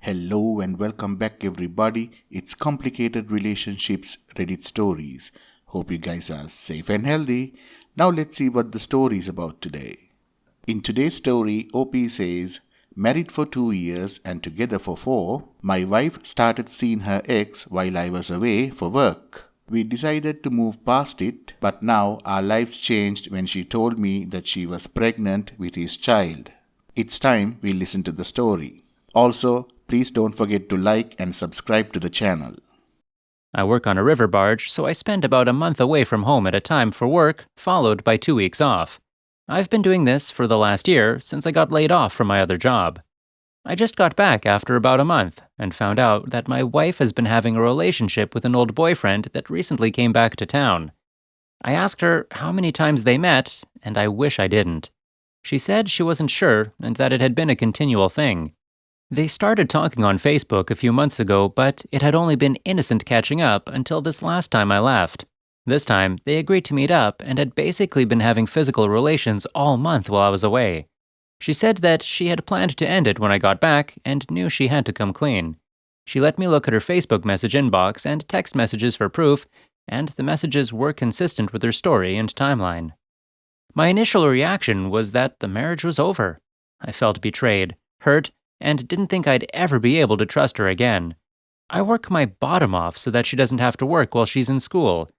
Hello and welcome back, everybody. It's Complicated Relationships Reddit Stories. Hope you guys are safe and healthy. Now let's see what the story is about today. In today's story, OP says, married for 2 years and together for 4, my wife started seeing her ex while I was away for work. We decided to move past it, but now our lives changed when she told me that she was pregnant with his child. It's time we listen to the story. Also, please don't forget to like and subscribe to the channel. I work on a river barge, so I spend about a month away from home at a time for work, followed by 2 weeks off. I've been doing this for the last year since I got laid off from my other job. I just got back after about a month and found out that my wife has been having a relationship with an old boyfriend that recently came back to town. I asked her how many times they met, and I wish I didn't. She said she wasn't sure and that it had been a continual thing. They started talking on Facebook a few months ago, but it had only been innocent catching up until this last time I left. This time, they agreed to meet up and had basically been having physical relations all month while I was away. She said that she had planned to end it when I got back and knew she had to come clean. She let me look at her Facebook message inbox and text messages for proof, and the messages were consistent with her story and timeline. My initial reaction was that the marriage was over. I felt betrayed, hurt, and didn't think I'd ever be able to trust her again. I work my bottom off so that she doesn't have to work while she's in school.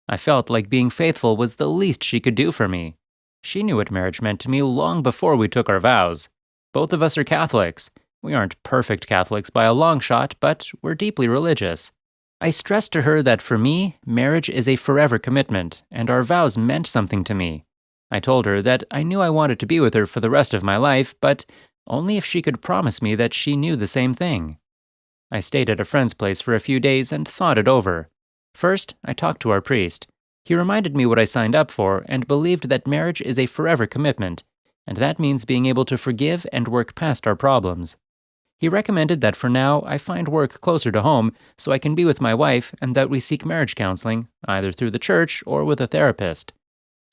I felt like being faithful was the least she could do for me. She knew what marriage meant to me long before we took our vows. Both of us are Catholics. We aren't perfect Catholics by a long shot, but we're deeply religious. I stressed to her that for me, marriage is a forever commitment, and our vows meant something to me. I told her that I knew I wanted to be with her for the rest of my life, but only if she could promise me that she knew the same thing. I stayed at a friend's place for a few days and thought it over. First, I talked to our priest. He reminded me what I signed up for and believed that marriage is a forever commitment, and that means being able to forgive and work past our problems. He recommended that for now I find work closer to home so I can be with my wife and that we seek marriage counseling, either through the church or with a therapist.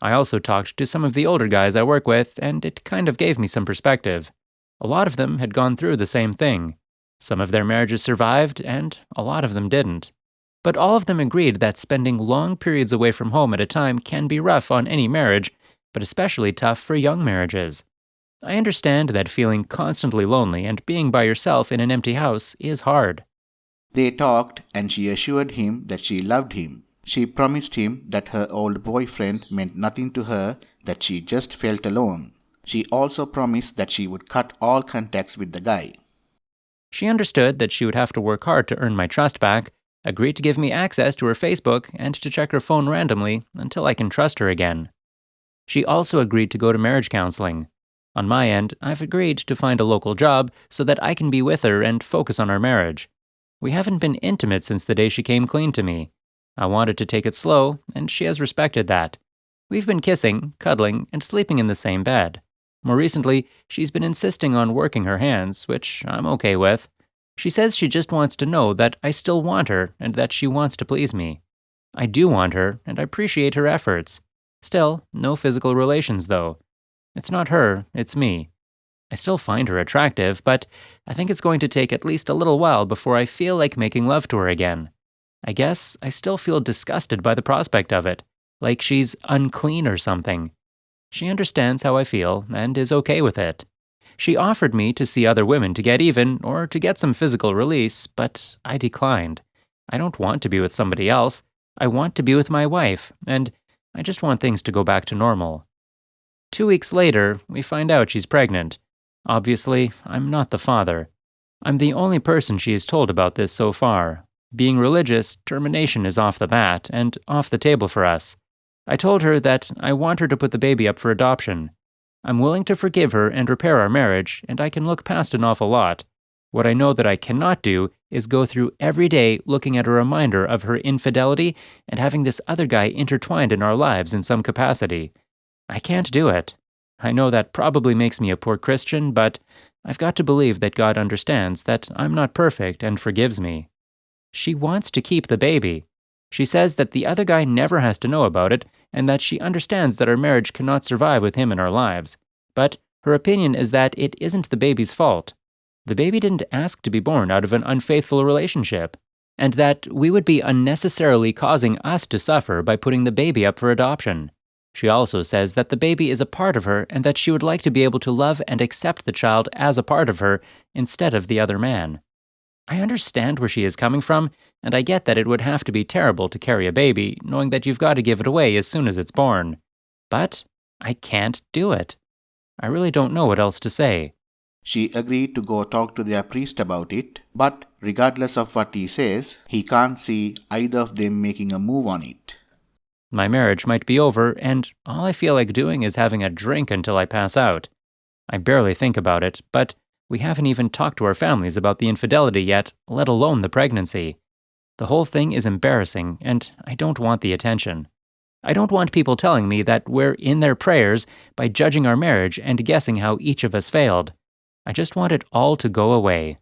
I also talked to some of the older guys I work with, and it kind of gave me some perspective. A lot of them had gone through the same thing. Some of their marriages survived, and a lot of them didn't. But all of them agreed that spending long periods away from home at a time can be rough on any marriage, but especially tough for young marriages. I understand that feeling constantly lonely and being by yourself in an empty house is hard. They talked and she assured him that she loved him. She promised him that her old boyfriend meant nothing to her, that she just felt alone. She also promised that she would cut all contacts with the guy. She understood that she would have to work hard to earn my trust back, agreed to give me access to her Facebook and to check her phone randomly until I can trust her again. She also agreed to go to marriage counseling. On my end, I've agreed to find a local job so that I can be with her and focus on our marriage. We haven't been intimate since the day she came clean to me. I wanted to take it slow, and she has respected that. We've been kissing, cuddling, and sleeping in the same bed. More recently, she's been insisting on working her hands, which I'm okay with. She says she just wants to know that I still want her and that she wants to please me. I do want her, and I appreciate her efforts. Still, no physical relations, though. It's not her, it's me. I still find her attractive, but I think it's going to take at least a little while before I feel like making love to her again. I guess I still feel disgusted by the prospect of it, like she's unclean or something. She understands how I feel and is okay with it. She offered me to see other women to get even or to get some physical release, but I declined. I don't want to be with somebody else. I want to be with my wife, and I just want things to go back to normal. 2 weeks later, we find out she's pregnant. Obviously, I'm not the father. I'm the only person she has told about this so far. Being religious, termination is off the bat and off the table for us. I told her that I want her to put the baby up for adoption. I'm willing to forgive her and repair our marriage, and I can look past an awful lot. What I know that I cannot do is go through every day looking at a reminder of her infidelity and having this other guy intertwined in our lives in some capacity. I can't do it. I know that probably makes me a poor Christian, but I've got to believe that God understands that I'm not perfect and forgives me. She wants to keep the baby. She says that the other guy never has to know about it and that she understands that our marriage cannot survive with him in our lives. But her opinion is that it isn't the baby's fault. The baby didn't ask to be born out of an unfaithful relationship, and that we would be unnecessarily causing us to suffer by putting the baby up for adoption. She also says that the baby is a part of her and that she would like to be able to love and accept the child as a part of her instead of the other man. I understand where she is coming from, and I get that it would have to be terrible to carry a baby, knowing that you've got to give it away as soon as it's born. But I can't do it. I really don't know what else to say. She agreed to go talk to their priest about it, but regardless of what he says, he can't see either of them making a move on it. My marriage might be over, and all I feel like doing is having a drink until I pass out. I barely think about it, but we haven't even talked to our families about the infidelity yet, let alone the pregnancy. The whole thing is embarrassing, and I don't want the attention. I don't want people telling me that we're in their prayers by judging our marriage and guessing how each of us failed. I just want it all to go away.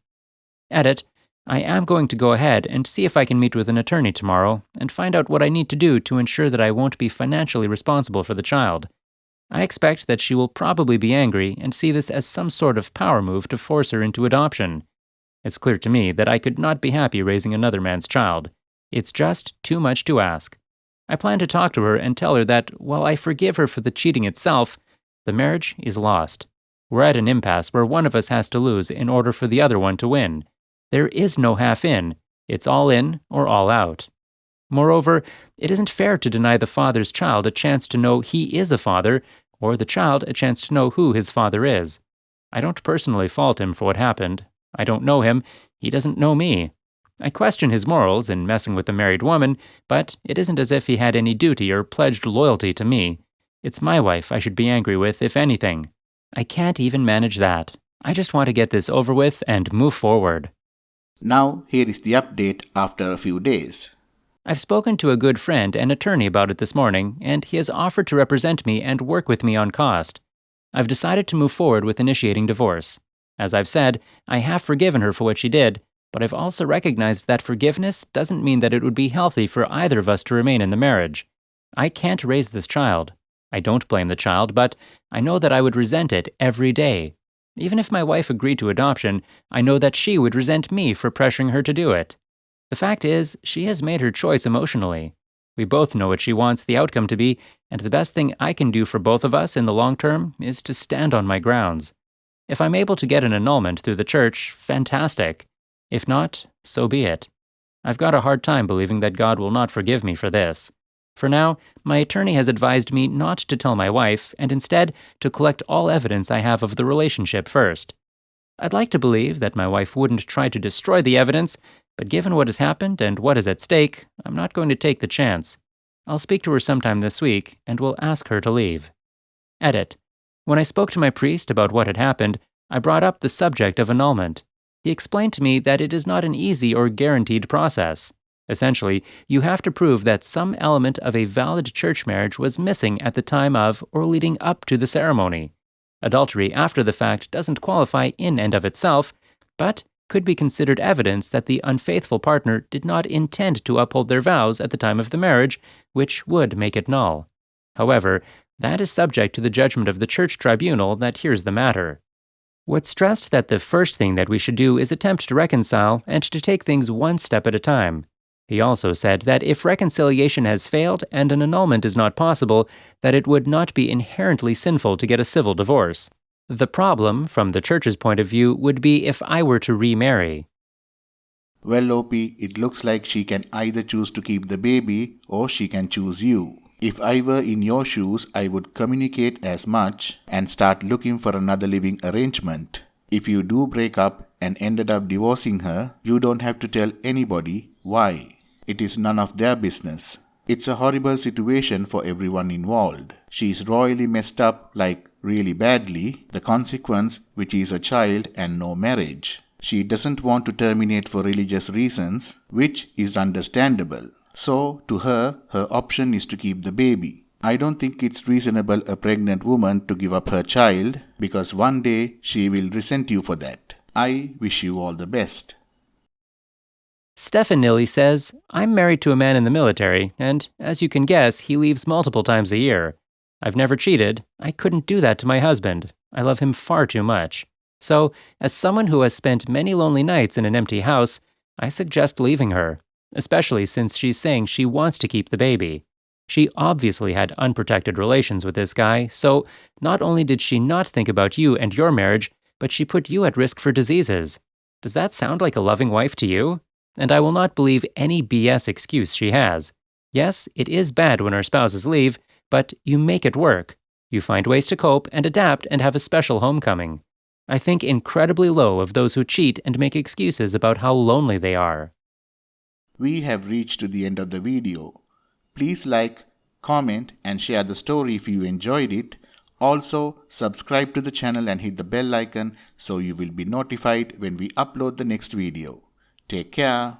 Edit. I am going to go ahead and see if I can meet with an attorney tomorrow and find out what I need to do to ensure that I won't be financially responsible for the child. I expect that she will probably be angry and see this as some sort of power move to force her into adoption. It's clear to me that I could not be happy raising another man's child. It's just too much to ask. I plan to talk to her and tell her that while I forgive her for the cheating itself, the marriage is lost. We're at an impasse where one of us has to lose in order for the other one to win. There is no half in. It's all in or all out. Moreover, it isn't fair to deny the father's child a chance to know he is a father, or the child a chance to know who his father is. I don't personally fault him for what happened. I don't know him. He doesn't know me. I question his morals in messing with a married woman, but it isn't as if he had any duty or pledged loyalty to me. It's my wife I should be angry with, if anything. I can't even manage that. I just want to get this over with and move forward. Now, here is the update after a few days. I've spoken to a good friend and attorney about it this morning, and he has offered to represent me and work with me on cost. I've decided to move forward with initiating divorce. As I've said, I have forgiven her for what she did, but I've also recognized that forgiveness doesn't mean that it would be healthy for either of us to remain in the marriage. I can't raise this child. I don't blame the child, but I know that I would resent it every day. Even if my wife agreed to adoption, I know that she would resent me for pressuring her to do it. The fact is, she has made her choice emotionally. We both know what she wants the outcome to be, and the best thing I can do for both of us in the long term is to stand on my grounds. If I'm able to get an annulment through the church, fantastic. If not, so be it. I've got a hard time believing that God will not forgive me for this. For now, my attorney has advised me not to tell my wife, and instead to collect all evidence I have of the relationship first. I'd like to believe that my wife wouldn't try to destroy the evidence, but given what has happened and what is at stake, I'm not going to take the chance. I'll speak to her sometime this week, and will ask her to leave. Edit. When I spoke to my priest about what had happened, I brought up the subject of annulment. He explained to me that it is not an easy or guaranteed process. Essentially, you have to prove that some element of a valid church marriage was missing at the time of or leading up to the ceremony. Adultery after the fact doesn't qualify in and of itself, but could be considered evidence that the unfaithful partner did not intend to uphold their vows at the time of the marriage, which would make it null. However, that is subject to the judgment of the church tribunal that hears the matter. Wood stressed that the first thing that we should do is attempt to reconcile and to take things one step at a time. He also said that if reconciliation has failed and an annulment is not possible, that it would not be inherently sinful to get a civil divorce. The problem, from the church's point of view, would be if I were to remarry. Well, Opie, it looks like she can either choose to keep the baby or she can choose you. If I were in your shoes, I would communicate as much and start looking for another living arrangement. If you do break up and ended up divorcing her, you don't have to tell anybody why. It is none of their business. It's a horrible situation for everyone involved. She's royally messed up, like really badly, the consequence which is a child and no marriage. She doesn't want to terminate for religious reasons, which is understandable. So, to her option is to keep the baby. I don't think it's reasonable a pregnant woman to give up her child, because one day she will resent you for that. I wish you all the best. Stefan Nilly says, I'm married to a man in the military, and as you can guess, he leaves multiple times a year. I've never cheated. I couldn't do that to my husband. I love him far too much. So, as someone who has spent many lonely nights in an empty house, I suggest leaving her, especially since she's saying she wants to keep the baby. She obviously had unprotected relations with this guy, so not only did she not think about you and your marriage, but she put you at risk for diseases. Does that sound like a loving wife to you? And I will not believe any BS excuse she has. Yes, it is bad when our spouses leave, but you make it work. You find ways to cope and adapt and have a special homecoming. I think incredibly low of those who cheat and make excuses about how lonely they are. We have reached to the end of the video. Please like, comment and share the story if you enjoyed it. Also, subscribe to the channel and hit the bell icon so you will be notified when we upload the next video. Take care.